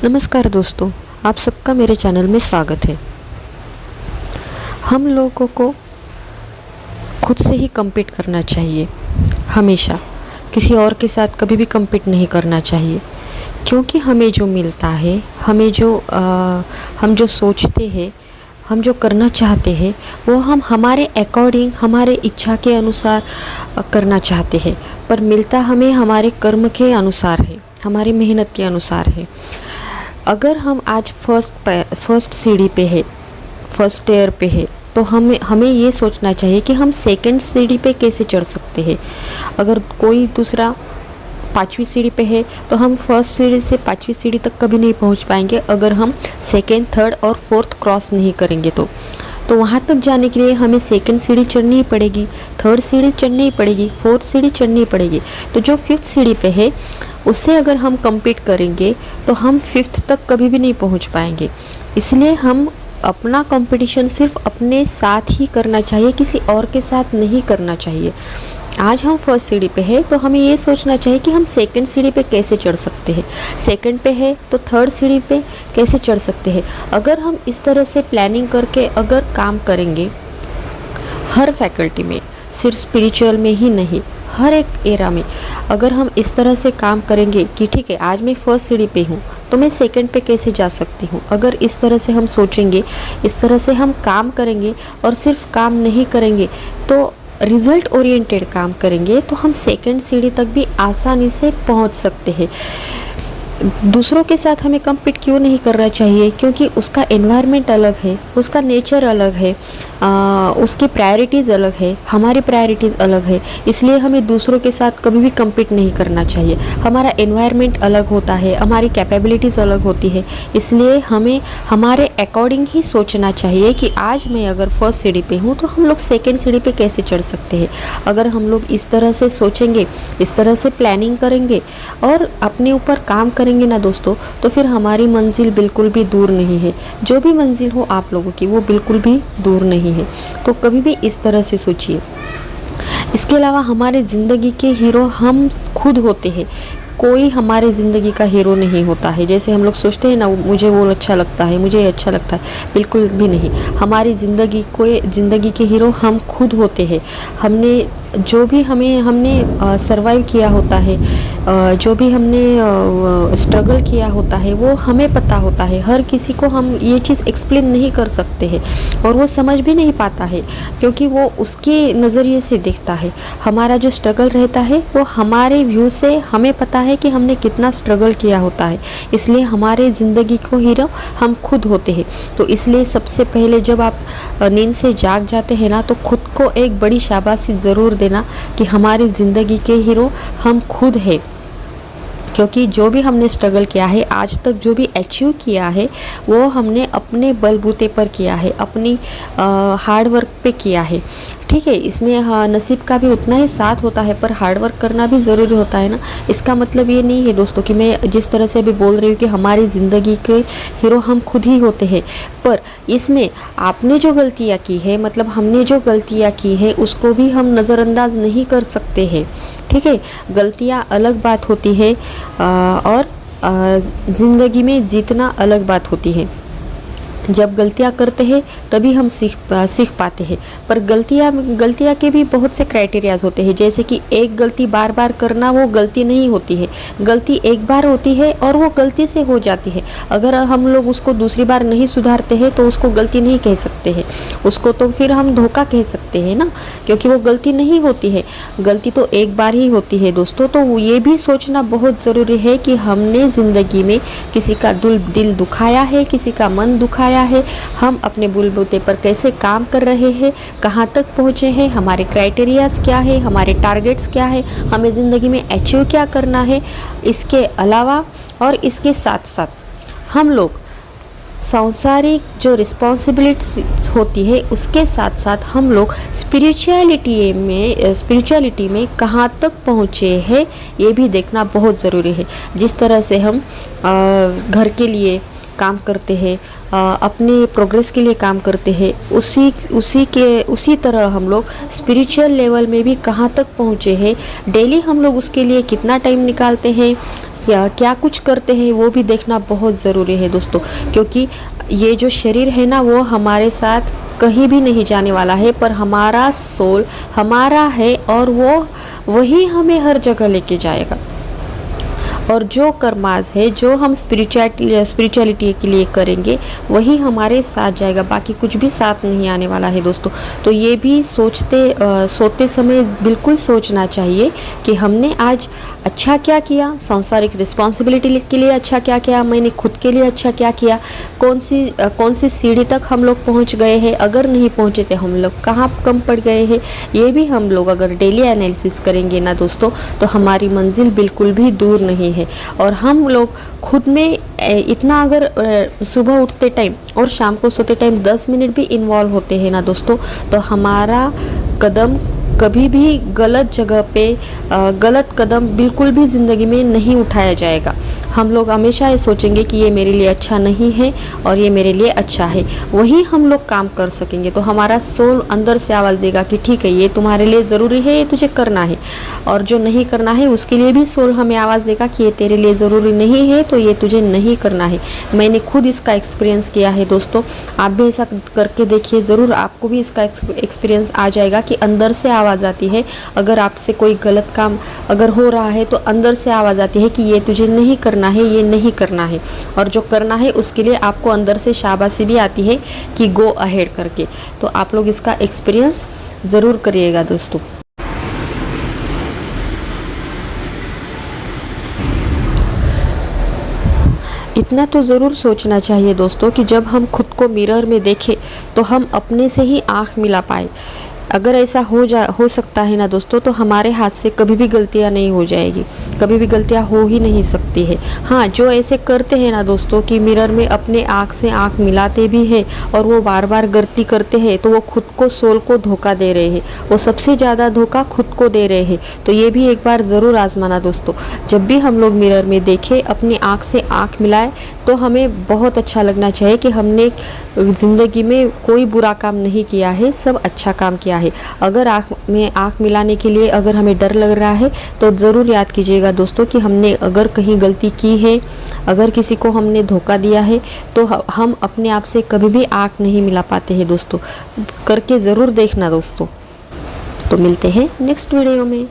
नमस्कार दोस्तों, आप सबका मेरे चैनल में स्वागत है। हम लोगों को खुद से ही compete करना चाहिए। हमेशा किसी और के साथ कभी भी compete नहीं करना चाहिए, क्योंकि हमें जो मिलता है, हम जो सोचते हैं, हम जो करना चाहते हैं, वो हम हमारे अकॉर्डिंग, हमारे इच्छा के अनुसार करना चाहते हैं, पर मिलता हमें हमारे कर्म के अनुसार है, हमारी मेहनत के अनुसार है। अगर हम आज फर्स्ट सीढ़ी पे है, फर्स्ट ईयर पे है, तो हमें ये सोचना चाहिए कि हम सेकंड सीढ़ी पे कैसे चढ़ सकते हैं। अगर कोई दूसरा 5वीं सीढ़ी पे है, तो हम फर्स्ट सीढ़ी से 5वीं सीढ़ी तक कभी नहीं पहुंच पाएंगे अगर हम सेकंड, थर्ड और फोर्थ क्रॉस नहीं करेंगे। तो वहाँ तक जाने के लिए हमें सेकंड सीढ़ी चढ़नी ही पड़ेगी, थर्ड सीढ़ी चढ़नी ही पड़ेगी, फोर्थ सीढ़ी चढ़नी ही पड़ेगी। तो जो फिफ्थ सीढ़ी पे है, उससे अगर हम compete करेंगे तो हम फिफ्थ तक कभी भी नहीं पहुंच पाएंगे। इसलिए हम अपना कंपटीशन सिर्फ अपने साथ ही करना चाहिए, किसी और के साथ नहीं करना चाहिए। आज हम फर्स्ट सीढ़ी पे है, तो हमें ये सोचना चाहिए कि हम सेकंड सीढ़ी पे कैसे चढ़ सकते हैं। सेकंड पे है तो थर्ड सीढ़ी पे कैसे चढ़ सकते हैं। अगर हम इस तरह से प्लानिंग करके अगर काम करेंगे, हर फैकल्टी में, सिर्फ स्पिरिचुअल में ही नहीं, हर एक एरा में अगर हम इस तरह से काम करेंगे कि ठीक है, आज मैं फर्स्ट सीढ़ी पे हूँ तो मैं सेकंड पे कैसे जा सकती हूँ। अगर इस तरह से हम सोचेंगे, इस तरह से हम काम करेंगे और सिर्फ काम नहीं करेंगे, तो रिज़ल्ट ओरिएंटेड काम करेंगे, तो हम सेकंड सीढ़ी तक भी आसानी से पहुँच सकते हैं। दूसरों के साथ हमें compete क्यों नहीं करना चाहिए? क्योंकि उसका एनवायरनमेंट अलग है, उसका नेचर अलग है, उसकी प्रायोरिटीज़ अलग है, हमारी प्रायोरिटीज़ अलग है। इसलिए हमें दूसरों के साथ कभी भी compete नहीं करना चाहिए। हमारा एनवायरनमेंट अलग होता है, हमारी कैपेबिलिटीज़ अलग होती है। इसलिए हमें हमारे अकॉर्डिंग ही सोचना चाहिए कि आज मैं अगर फर्स्ट सीढ़ी पे हूँ तो हम लोग सेकेंड सीढ़ी पे कैसे चढ़ सकते हैं। अगर हम लोग इस तरह से सोचेंगे, इस तरह से प्लानिंग करेंगे और अपने ऊपर काम करेंगे ना दोस्तों, तो फिर हमारी मंजिल बिल्कुल भी दूर नहीं है। जो भी मंजिल हो आप लोगों की, वो बिल्कुल भी दूर नहीं है। तो कभी भी इस तरह से सोचिए। इसके अलावा हमारे ज़िंदगी के हीरो हम खुद होते हैं। कोई हमारे ज़िंदगी का हीरो नहीं होता है। जैसे हम लोग सोचते हैं ना, मुझे वो अच्छा लगता है, मुझे ये अच्छा लगता है, बिल्कुल भी नहीं। हमारी ज़िंदगी के हीरो हम खुद होते हैं। हमने सरवाइव किया होता है, जो भी हमने स्ट्रगल किया होता है, वो हमें पता होता है। हर किसी को हम ये चीज़ एक्सप्लेन नहीं कर सकते हैं और वो समझ भी नहीं पाता है, क्योंकि वो उसके नज़रिए से देखता है। हमारा जो स्ट्रगल रहता है वो हमारे व्यू से हमें पता है कि हमने कितना स्ट्रगल किया होता है। इसलिए हमारे ज़िंदगी को हीरो हम खुद होते हैं। तो इसलिए सबसे पहले जब आप नींद से जाग जाते हैं ना, तो खुद को एक बड़ी शाबाशी ज़रूर देना कि हमारी ज़िंदगी के हीरो हम खुद हैं। क्योंकि जो भी हमने स्ट्रगल किया है, आज तक जो भी अचीव किया है, वो हमने अपने बलबूते पर किया है, अपनी हार्ड वर्क पे किया है। ठीक है, इसमें हाँ, नसीब का भी उतना ही साथ होता है, पर हार्ड वर्क करना भी ज़रूरी होता है ना। इसका मतलब ये नहीं है दोस्तों कि मैं जिस तरह से अभी बोल रही हूँ कि हमारी ज़िंदगी के हीरो हम खुद ही होते हैं, पर इसमें आपने जो गलतियाँ की है, मतलब हमने जो गलतियाँ की है, उसको भी हम नज़रअंदाज नहीं कर सकते हैं। ठीक है, गलतियाँ अलग बात होती है और ज़िंदगी में जीतना अलग बात होती है। जब गलतियाँ करते हैं तभी हम सीख पाते हैं। पर गलतियाँ के भी बहुत से क्राइटेरियाज होते हैं। जैसे कि एक गलती बार बार करना वो गलती नहीं होती है। गलती एक बार होती है और वो गलती से हो जाती है। अगर हम लोग उसको दूसरी बार नहीं सुधारते हैं तो उसको गलती नहीं कह सकते हैं, उसको तो फिर हम धोखा कह सकते हैं ना, क्योंकि वो गलती नहीं होती है। गलती तो एक बार ही होती है दोस्तों। तो ये भी सोचना बहुत ज़रूरी है कि हमने ज़िंदगी में किसी का दिल दुखाया है, किसी का मन दुखाया है, हम अपने बलबूते पर कैसे काम कर रहे हैं, कहाँ तक पहुँचे हैं, हमारे क्राइटेरियाज क्या है, हमारे टारगेट्स क्या है, हमें ज़िंदगी में अचीव क्या करना है। इसके अलावा और इसके साथ साथ हम लोग सांसारिक जो रिस्पॉन्सिबिलिटीज होती है, उसके साथ साथ हम लोग स्पिरिचुअलिटी में कहाँ तक पहुँचे हैं, ये भी देखना बहुत ज़रूरी है। जिस तरह से हम घर के लिए काम करते हैं, अपने प्रोग्रेस के लिए काम करते हैं, उसी तरह हम लोग स्पिरिचुअल लेवल में भी कहाँ तक पहुँचे हैं, डेली हम लोग उसके लिए कितना टाइम निकालते हैं, क्या कुछ करते हैं वो भी देखना बहुत ज़रूरी है दोस्तों, क्योंकि ये जो शरीर है ना वो हमारे साथ कहीं भी नहीं जाने वाला है, पर हमारा सोल हमारा है और वही हमें हर जगह लेके जाएगा। और जो कर्मास है, जो हम स्पिरिचुअलिटी के लिए करेंगे वही हमारे साथ जाएगा, बाकी कुछ भी साथ नहीं आने वाला है दोस्तों। तो ये भी सोते समय बिल्कुल सोचना चाहिए कि हमने आज अच्छा क्या किया, सांसारिक रिस्पॉन्सिबिलिटी के लिए अच्छा क्या किया, मैंने खुद के लिए अच्छा क्या किया, कौन सी सीढ़ी तक हम लोग पहुंच गए हैं, अगर नहीं पहुंचे तो हम लोग कहाँ कम पड़ गए हैं। ये भी हम लोग अगर डेली एनालिसिस करेंगे ना दोस्तों, तो हमारी मंजिल बिल्कुल भी दूर नहीं है। और हम लोग खुद में इतना अगर सुबह उठते टाइम और शाम को सोते टाइम 10 मिनट भी इन्वॉल्व होते हैं ना दोस्तों, तो हमारा कदम कभी भी गलत जगह पे गलत कदम बिल्कुल भी ज़िंदगी में नहीं उठाया जाएगा। हम लोग हमेशा ये सोचेंगे कि ये मेरे लिए अच्छा नहीं है और ये मेरे लिए अच्छा है, वही हम लोग काम कर सकेंगे। तो हमारा सोल अंदर से आवाज़ देगा कि ठीक है, ये तुम्हारे लिए ज़रूरी है, ये तुझे करना है। और जो नहीं करना है उसके लिए भी सोल हमें आवाज़ देगा कि ये तेरे लिए ज़रूरी नहीं है, तो ये तुझे नहीं करना है। मैंने खुद इसका एक्सपीरियंस किया है दोस्तों, आप भी ऐसा करके देखिए, ज़रूर आपको भी इसका एक्सपीरियंस आ जाएगा कि अंदर से आवाज़ आती है। अगर आपसे कोई गलत काम अगर हो रहा है तो अंदर से आवाज़ आती है कि ये तुझे नहीं करना है, ये नहीं करना है। और जो करना है उसके लिए आपको अंदर से शाबाशी भी आती है कि गो अहेड करके। तो आप लोग इसका एक्सपीरियंस ज़रूर करिएगा दोस्तों। इतना तो ज़रूर सोचना चाहिए दोस्तों कि जब हम खुद को मिरर में देखें तो हम अपने से ही आँख मिला पाए। अगर ऐसा हो सकता है ना दोस्तों, तो हमारे हाथ से कभी भी गलतियां नहीं हो जाएगी, कभी भी गलतियां हो ही नहीं सकती है। हाँ, जो ऐसे करते हैं ना दोस्तों कि मिरर में अपने आँख से आँख मिलाते भी हैं और वो बार बार गलती करते हैं, तो वो खुद को सोल को धोखा दे रहे हैं, वो सबसे ज़्यादा धोखा खुद को दे रहे हैं। तो ये भी एक बार ज़रूर आजमाना दोस्तों। जब भी हम लोग मिरर में देखें, अपनी आँख से आँख मिलाएं, तो हमें बहुत अच्छा लगना चाहिए कि हमने ज़िंदगी में कोई बुरा काम नहीं किया है, सब अच्छा काम किया है। अगर आँख में आँख मिलाने के लिए अगर हमें डर लग रहा है तो ज़रूर याद कीजिएगा दोस्तों कि हमने अगर कहीं गलती की है, अगर किसी को हमने धोखा दिया है, तो हम अपने आप से कभी भी आँख नहीं मिला पाते हैं दोस्तों। करके ज़रूर देखना दोस्तों। तो मिलते हैं नेक्स्ट वीडियो में।